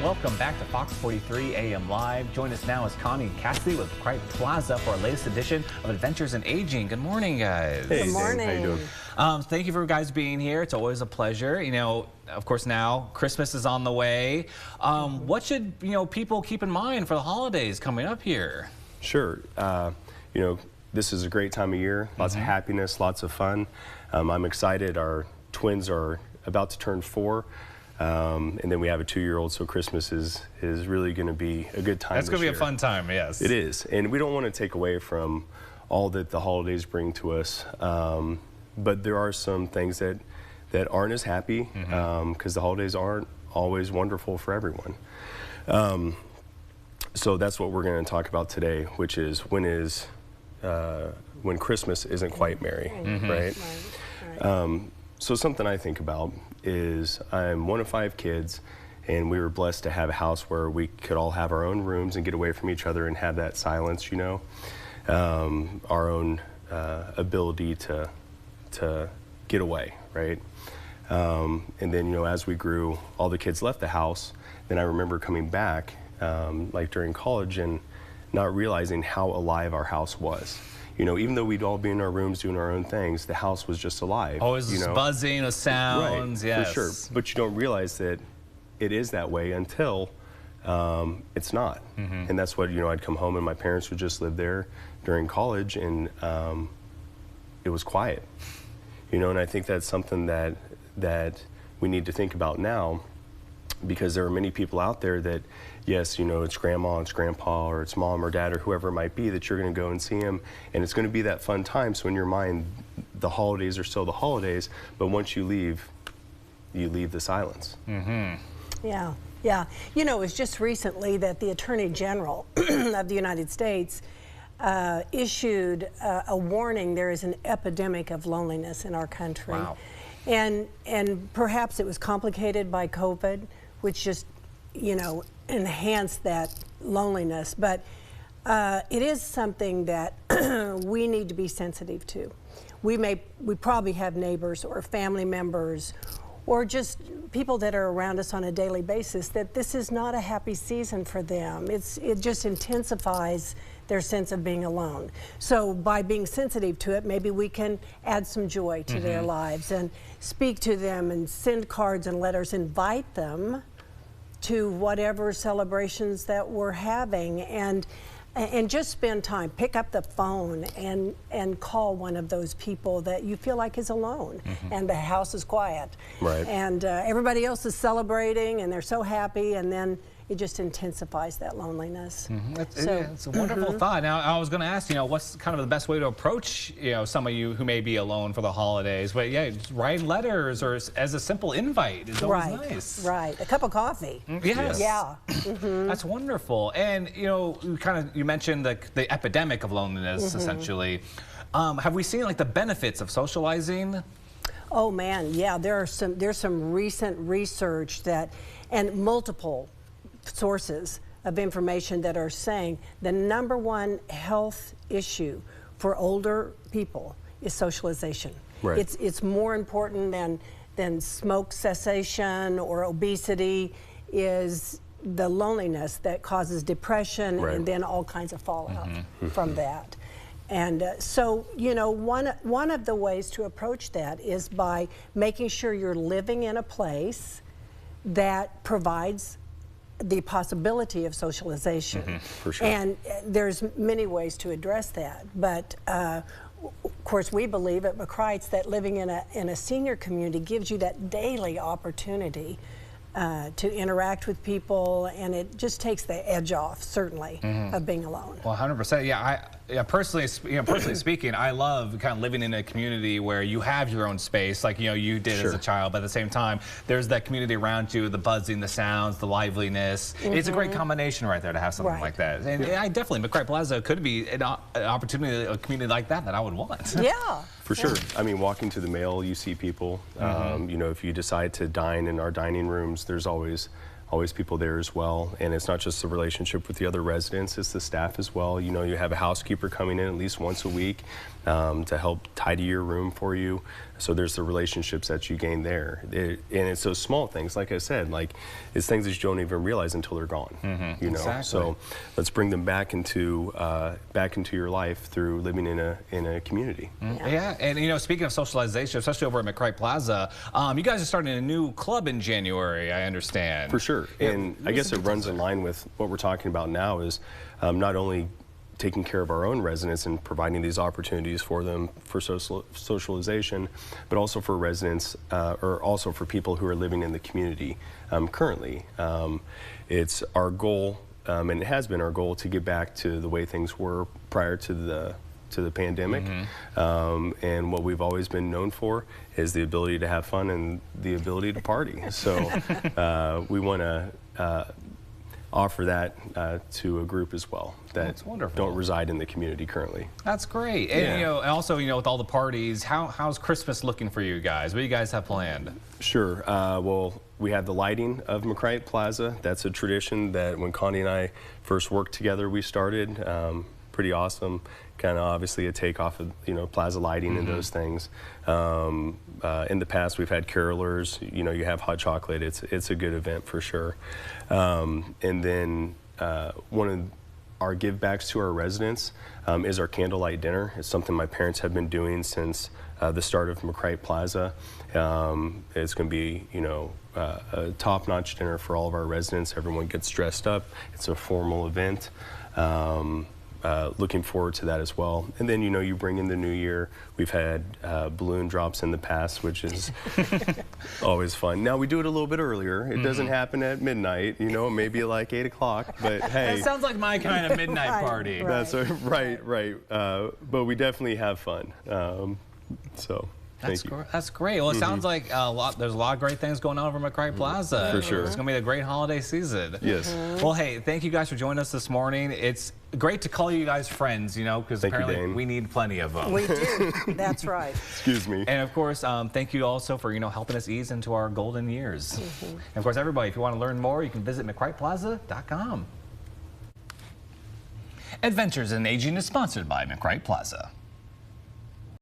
welcome back to Fox 43 AM Live. Join us now as Connie and Cassidy with Cripe Plaza for our latest edition of Adventures in Aging. Good morning, guys. Hey, good morning. How you doing? Thank you for guys being here. It's always a pleasure. You know, of course, now Christmas is on the way. What should people keep in mind for the holidays coming up here? Sure. This is a great time of year. Lots of happiness, lots of fun. I'm excited. Our twins are about to turn 4. And then we have a 2-year-old, so Christmas is really going to be a good time. That's going to be a fun time, yes. It is, and we don't want to take away from all that the holidays bring to us, but there are some things that aren't as happy because the holidays aren't always wonderful for everyone. So that's what we're going to talk about today, which is when Christmas isn't quite merry, right? So something I think about is I'm one of 5 kids, and we were blessed to have a house where we could all have our own rooms and get away from each other and have that silence, our own ability to get away, right? And then, as we grew, all the kids left the house. Then I remember coming back, like during college, and not realizing how alive our house was. Even though we'd all be in our rooms doing our own things, the house was just alive. Always buzzing with sounds, right, yes. For sure. But you don't realize that it is that way until it's not. And that's what, I'd come home and my parents would just live there during college, and it was quiet. And I think that's something that we need to think about now, because there are many people out there that, yes, it's grandma, it's grandpa, or it's mom or dad or whoever it might be, that you're going to go and see them, and it's going to be that fun time. So in your mind, the holidays are still the holidays, but once you leave the silence. Yeah. It was just recently that the Attorney General of the United States issued a warning. There is an epidemic of loneliness in our country. Wow. And perhaps it was complicated by COVID, which just, enhanced that loneliness. But it is something that we need to be sensitive to. We probably have neighbors or family members or just people that are around us on a daily basis that this is not a happy season for them. It just intensifies their sense of being alone. So by being sensitive to it, maybe we can add some joy to their lives and speak to them and send cards and letters, invite them to whatever celebrations that we're having, and just spend time. Pick up the phone and call one of those people that you feel like is alone, and the house is quiet. Right. And everybody else is celebrating and they're so happy, and then it just intensifies that loneliness. It's a wonderful thought. Now, I was going to ask, what's kind of the best way to approach, some of you who may be alone for the holidays? But yeah, just write letters or as a simple invite is always nice. Right. A cup of coffee. Yes. Yeah. That's wonderful. And you mentioned the epidemic of loneliness essentially. Have we seen the benefits of socializing? Oh man, yeah. There's some recent research and multiple sources of information that are saying the #1 health issue for older people is socialization. Right. It's more important than smoke cessation or obesity, is the loneliness that causes depression and then all kinds of fallout from that. And so, one of the ways to approach that is by making sure you're living in a place that provides the possibility of socialization. For sure. And there's many ways to address that. But of course, we believe at McCrites that living in a senior community gives you that daily opportunity to interact with people, and it just takes the edge off, certainly, of being alone. Well, 100%. Yeah, personally speaking, I love kind of living in a community where you have your own space, like you did as a child. But at the same time, there's that community around you, the buzzing, the sounds, the liveliness. It's a great combination right there to have something like that. And I definitely, McCripe Plaza could be an opportunity, a community like that I would want. Yeah. For sure. I mean, walking to the mail, you see people. If you decide to dine in our dining rooms, there's always people there as well. And it's not just the relationship with the other residents, it's the staff as well. You have a housekeeper coming in at least once a week to help tidy your room for you. So there's the relationships that you gain there. And it's those small things, like I said, like it's things that you don't even realize until they're gone. You know, Exactly. so let's bring them back into your life through living in a community. Yeah, and you know, speaking of socialization, especially over at McCright Plaza, you guys are starting a new club in January, I understand. For sure, and I guess it runs in line with what we're talking about now is not only taking care of our own residents and providing these opportunities for them for socialization, but also for residents or also for people who are living in the community currently. It's our goal, and it has been our goal, to get back to the way things were prior to the pandemic. And what we've always been known for is the ability to have fun and the ability to party. So we want to offer that to a group as well that don't reside in the community currently. That's great. And you know, also, you know, with all the parties, how's Christmas looking for you guys? What do you guys have planned? Sure. Well, we have the lighting of McCright Plaza. That's a tradition that when Connie and I first worked together, we started. Pretty awesome. Kind of obviously a takeoff of, you know, plaza lighting and those things. In the past, we've had carolers. You know, you have hot chocolate. It's a good event for sure. And then one of our give backs to our residents is our candlelight dinner. It's something my parents have been doing since the start of McCright Plaza. It's going to be, you know, a top-notch dinner for all of our residents. Everyone gets dressed up. It's a formal event. Looking forward to that as well. And then, you know, you bring in the new year. We've had balloon drops in the past, which is always fun. Now, we do it a little bit earlier. It doesn't happen at midnight, you know, maybe like 8 o'clock, but hey. That sounds like my kind of midnight party. That's right. But we definitely have fun. So. That's great. Well, it sounds like there's a lot of great things going on over McCright Plaza. For sure. It's going to be a great holiday season. Yes. Well, hey, thank you guys for joining us this morning. It's great to call you guys friends, you know, because apparently we need plenty of them. We do. That's right. Excuse me. And of course, thank you also for, you know, helping us ease into our golden years. And of course, everybody, if you want to learn more, you can visit McCrightPlaza.com. Adventures in Aging is sponsored by McCright Plaza.